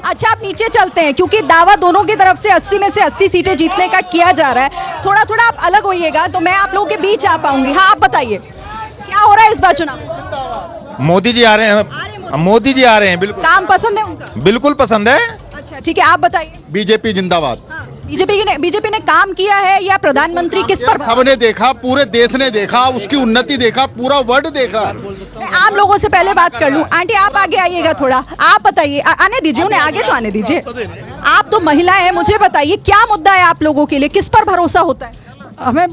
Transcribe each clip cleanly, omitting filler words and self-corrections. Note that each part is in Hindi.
अच्छा आप नीचे चलते हैं क्योंकि दावा दोनों की तरफ से 80 में से 80 सीटें जीतने का किया जा रहा है। थोड़ा थोड़ा आप अलग होइएगा तो मैं आप लोगों के बीच आ पाऊंगी। हाँ आप बताइए क्या हो रहा है इस बार चुनाव? मोदी जी आ रहे हैं, मोदी जी आ रहे हैं, बिल्कुल काम पसंद है उनका? बिल्कुल पसंद है। अच्छा ठीक है आप बताइए। बीजेपी जिंदाबाद। बीजेपी ने काम किया है या प्रधानमंत्री किस पर? सबने देखा, पूरे देश ने देखा, उसकी उन्नति देखा, पूरा वर्ल्ड देखा। मैं आम लोगों से पहले बात कर लूं। आंटी आप आगे आइएगा थोड़ा, आप बताइए। आने दीजिए उन्हें, आगे तो आने दीजिए। आप तो महिला है, मुझे बताइए क्या मुद्दा है आप लोगों के लिए, किस पर भरोसा होता है? हमें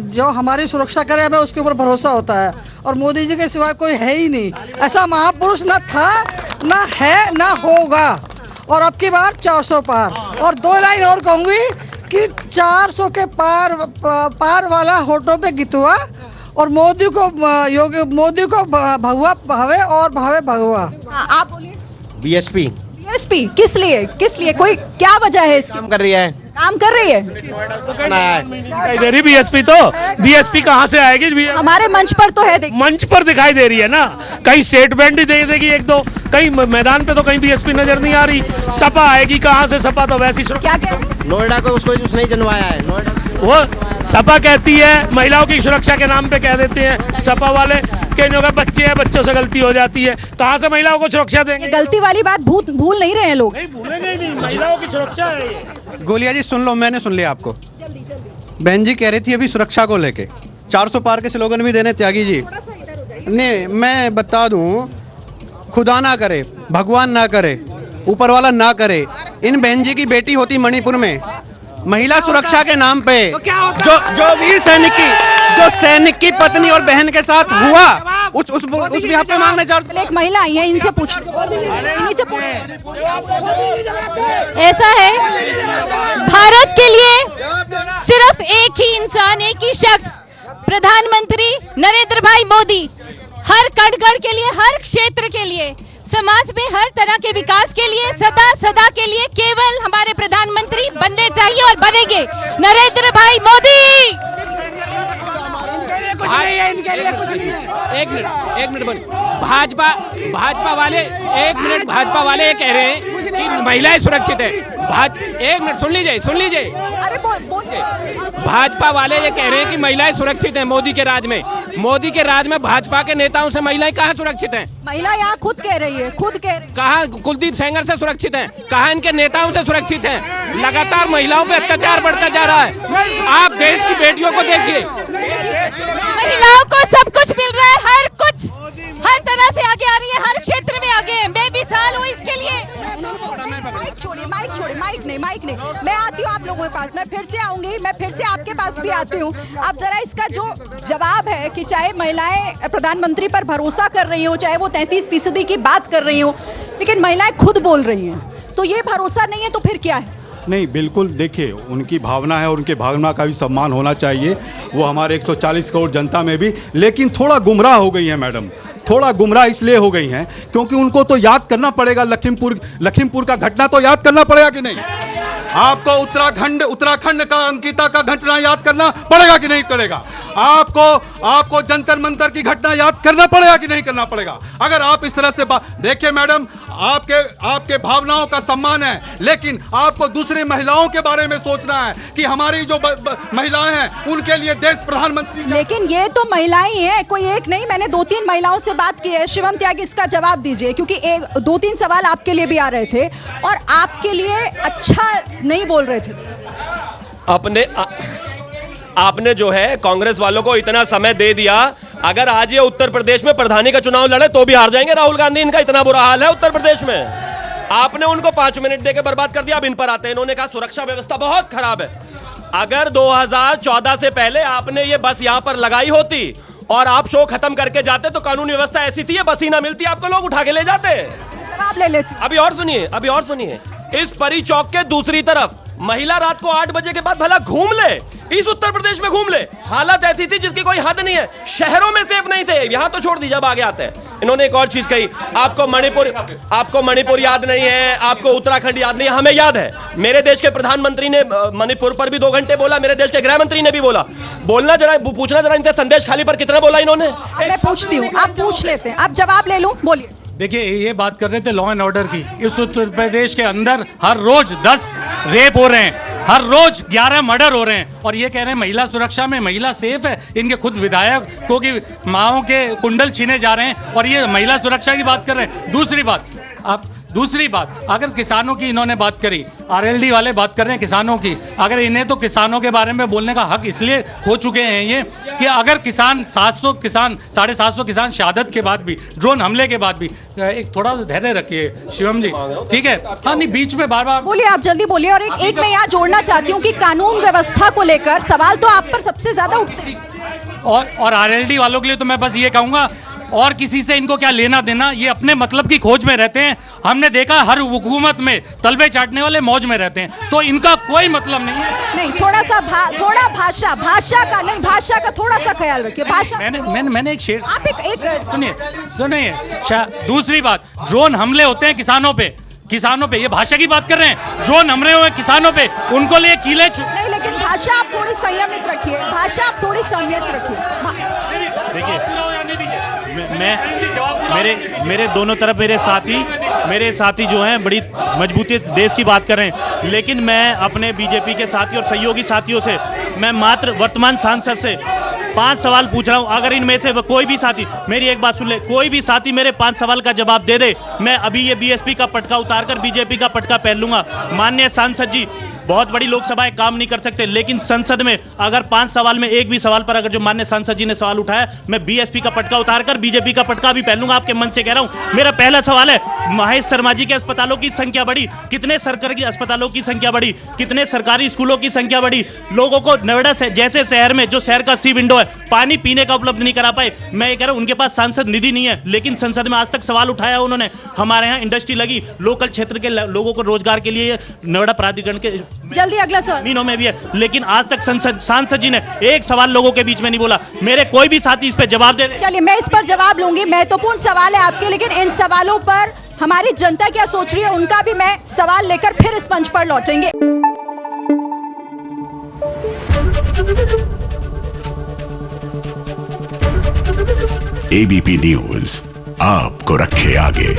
जो हमारी सुरक्षा करे हमें उसके ऊपर भरोसा होता है और मोदी जी के सिवाय कोई है ही नहीं। ऐसा महापुरुष न था, न है, न होगा। और अब की बार 400 पार। और 2 लाइन और कहूंगी कि 400 के पार वाला होठों पे गितवा और मोदी को भगवा भावे और भावे भगवा। हाँ, आप बोलिए। बीएसपी बीएसपी किस लिए कोई क्या वजह है इसकी? काम कर रही है, काम कर रही है। दिखाई दे रही बीएसपी कहाँ से आएगी? हमारे मंच पर तो है, देखिए मंच पर दिखाई दे रही है ना, कहीं स्टेट बैंड ही दे देगी एक दो, कहीं मैदान पे तो कहीं बीएसपी नजर नहीं आ रही। सपा आएगी कहाँ से? सपा तो वैसी क्या कह रहे हैं? नोएडा को उसको उसने जनवाया है। नोएडा वो सपा कहती है महिलाओं की सुरक्षा के नाम पे कह देते हैं सपा वाले कि इन्हों के बच्चे हैं, बच्चों से गलती हो जाती है, कहाँ से महिलाओं को सुरक्षा देंगे? ये गलती वाली बात भूल नहीं रहे हैं लोग। नहीं भूलेंगे ही नहीं, महिलाओं की सुरक्षा है ये। गोलिया जी सुन लो, मैंने सुन लिया आपको। बहन जी कह रही थी अभी सुरक्षा को लेके 400 पार के स्लोगन भी देने त्यागी जी। नहीं मैं बता दूं, खुदा ना करे, भगवान ना करे, ऊपर वाला ना करे, इन बहन जी की बेटी होती मणिपुर में महिला सुरक्षा के नाम पे जो वीर सैनिक की पत्नी और बहन के साथ हुआ उस भी हक पे मांगने चाहते। एक महिला आई है, इनसे पूछ। ऐसा है भारत के लिए सिर्फ एक ही इंसान, एक ही शख्स, प्रधानमंत्री नरेंद्र भाई मोदी, हर कण के लिए, हर क्षेत्र के लिए, समाज में हर तरह के विकास के लिए सदा के लिए केवल हमारे प्रधानमंत्री बनने चाहिए और बनेंगे नरेंद्र भाई मोदी। एक मिनट बोलिए। भाजपा वाले भाजपा वाले ये कह रहे हैं कि महिलाएं सुरक्षित है। एक मिनट सुन लीजिए। अरे बोलिए। भाजपा वाले ये कह रहे हैं कि महिलाएं सुरक्षित हैं मोदी के राज में भाजपा के नेताओं से महिलाएं कहाँ सुरक्षित हैं? महिला यहाँ खुद कह रही है। कहाँ कुलदीप सेंगर से सुरक्षित हैं? कहाँ इनके नेताओं से सुरक्षित हैं? लगातार महिलाओं पे अत्याचार बढ़ता जा रहा है। आप देश की बेटियों को देखिए, महिलाओं को सब कुछ मिल रहा है, हर कुछ, हर तरह से आगे आ रही है, हर क्षेत्र में आगे है। मैं मिसाल हूँ इसके लिए। माइक नहीं, मैं आती हूँ आप लोगों के पास, मैं फिर से आऊंगी, मैं फिर से आपके पास भी आती हूँ। आप जरा इसका जो जवाब है कि चाहे महिलाएं प्रधानमंत्री पर भरोसा कर रही हो, चाहे वो 33% की बात कर रही हो, लेकिन महिलाएं खुद बोल रही हैं, तो ये भरोसा नहीं है तो फिर क्या है? नहीं बिल्कुल, देखिए उनकी भावना है और उनके भावना का भी सम्मान होना चाहिए, वो हमारे 140 करोड़ जनता में भी। लेकिन थोड़ा गुमराह हो गई है मैडम, थोड़ा गुमराह इसलिए हो गई हैं क्योंकि उनको तो याद करना पड़ेगा, लखीमपुर का घटना तो याद करना पड़ेगा कि नहीं? आपको उत्तराखंड का अंकिता का घटना याद करना पड़ेगा कि नहीं पड़ेगा? आपको जंतर मंतर की घटना याद करना पड़ेगा कि नहीं करना पड़ेगा? अगर आप इस तरह से देखिए मैडम, आपके भावनाओं का सम्मान है, लेकिन आपको दूसरी महिलाओं के बारे में सोचना है कि हमारी जो महिलाएं हैं उनके लिए देश प्रधानमंत्री। लेकिन ये तो महिलाएं हैं, कोई एक नहीं। मैंने 2-3 महिलाओं से बात की है। शिवम त्यागी, इसका जवाब दीजिए क्योंकि 2-3 सवाल आपके लिए भी आ रहे थे और आपके लिए अच्छा नहीं बोल रहे थे। आपने जो है कांग्रेस वालों को इतना समय दे दिया, अगर आज ये उत्तर प्रदेश में प्रधानी का चुनाव लड़े तो भी हार जाएंगे राहुल गांधी। इनका इतना बुरा हाल है उत्तर प्रदेश में। आपने उनको 5 मिनट देके बर्बाद कर दिया। अब इन पर आते हैं। इन्होंने कहा सुरक्षा व्यवस्था बहुत खराब है। अगर 2014 से पहले आपने ये बस यहां पर लगाई होती और आप शो खत्म करके जाते तो कानून व्यवस्था ऐसी थी, ये बस ही ना मिलती, आपको लोग उठा के ले जाते। आप ले लेते। अभी और सुनिए, इस परी चौक के दूसरी तरफ महिला रात को 8 बजे के बाद भला घूम ले, इस उत्तर प्रदेश में घूम ले। हालत ऐसी थी जिसकी कोई हद नहीं है। शहरों में सेफ नहीं थे, यहां तो छोड़ दीजिए, अब आगे आते हैं। इन्होंने एक और चीज कही, आपको मणिपुर याद नहीं है, आपको उत्तराखंड याद नहीं है। हमें याद है। मेरे देश के प्रधानमंत्री ने मणिपुर पर भी 2 घंटे बोला, मेरे देश के गृह मंत्री ने भी बोला। पूछना जरा इनसे, संदेश खाली पर कितना बोला इन्होंने? मैं पूछती हूँ, आप पूछ लेते हैं, आप जवाब ले लूं। बोलिए। देखिए ये बात कर रहे थे लॉ एंड ऑर्डर की। इस उत्तर प्रदेश के अंदर हर रोज 10 रेप हो रहे हैं, हर रोज 11 मर्डर हो रहे हैं, और ये कह रहे हैं महिला सुरक्षा में महिला सेफ है। इनके खुद विधायकों की माओं के कुंडल छीने जा रहे हैं और ये महिला सुरक्षा की बात कर रहे हैं। दूसरी बात अगर किसानों की इन्होंने बात करी, आरएलडी वाले बात कर रहे हैं किसानों की, अगर इन्हें तो किसानों के बारे में बोलने का हक इसलिए खो चुके हैं ये कि अगर किसान 750 किसान शहादत के बाद भी, ड्रोन हमले के बाद भी, एक थोड़ा सा धैर्य रखिए शिवम जी, ठीक है? हाँ नहीं, बीच में बार बार बोलिए, आप जल्दी बोलिए। और एक मैं यहाँ जोड़ना चाहती हूँ कि कानून व्यवस्था को लेकर सवाल तो आप पर सबसे ज्यादा उठते हैं, और आरएलडी वालों के लिए तो मैं बस ये कहूंगा, और किसी से इनको क्या लेना देना, ये अपने मतलब की खोज में रहते हैं। हमने देखा हर हुकूमत में तलवे चाटने वाले मौज में रहते हैं, तो इनका कोई मतलब नहीं है। नहीं, थोड़ा सा थोड़ा भाषा का थोड़ा सा ख्याल रखिए। भाषा मैंने एक शेर, आप एक सुनिए। दूसरी बात, ड्रोन हमले होते हैं किसानों पे, ये भाषा की बात कर रहे हैं। ड्रोन हमले हुए किसानों पे, उनको लिए किले नहीं, लेकिन भाषा आप थोड़ी संयमित रखिए। देखिए मेरे दोनों तरफ मेरे साथी जो हैं बड़ी मजबूती से देश की बात कर रहे हैं, लेकिन मैं अपने बीजेपी के साथी और सहयोगी साथियों से मैं मात्र वर्तमान सांसद से 5 सवाल पूछ रहा हूं। अगर इनमें से कोई भी साथी, मेरी एक बात सुन ले, कोई भी साथी मेरे 5 सवाल का जवाब दे दे, मैं अभी ये बीएसपी का पटका उतारकर बीजेपी का पटका पहन लूंगा। माननीय सांसद जी, बहुत बड़ी लोकसभा है, काम नहीं कर सकते, लेकिन संसद में अगर 5 सवाल में एक भी सवाल पर अगर जो माननीय सांसद जी ने सवाल उठाया, मैं बीएसपी का पटका उतारकर बीजेपी का पटका भी पहन लूंगा। आपके मन से कह रहा हूं। मेरा पहला सवाल है, महेश शर्मा जी के अस्पतालों की संख्या बढ़ी, कितने सरकारी अस्पतालों की संख्या बढ़ी, कितने सरकारी स्कूलों की संख्या बढ़ी, लोगों को नोएडा जैसे शहर में, जो शहर का सी विंडो है, पानी पीने का उपलब्ध नहीं करा पाए। मैं ये कह रहा हूं, उनके पास सांसद निधि नहीं है, लेकिन संसद में आज तक सवाल उठाया उन्होंने। हमारे यहाँ इंडस्ट्री लगी, लोकल क्षेत्र के लोगों को रोजगार के लिए नोएडा प्राधिकरण के जल्दी अगला सवाल मीनों में भी है, लेकिन आज तक सांसद जी ने एक सवाल लोगों के बीच में नहीं बोला। मेरे कोई भी साथी इस पे जवाब दे। चलिए, मैं इस पर जवाब लूंगी। महत्वपूर्ण सवाल है आपके, लेकिन इन सवालों पर हमारी जनता क्या सोच रही है उनका भी मैं सवाल लेकर फिर इस मंच पर लौटेंगे। एबीपी न्यूज आपको रखे आगे।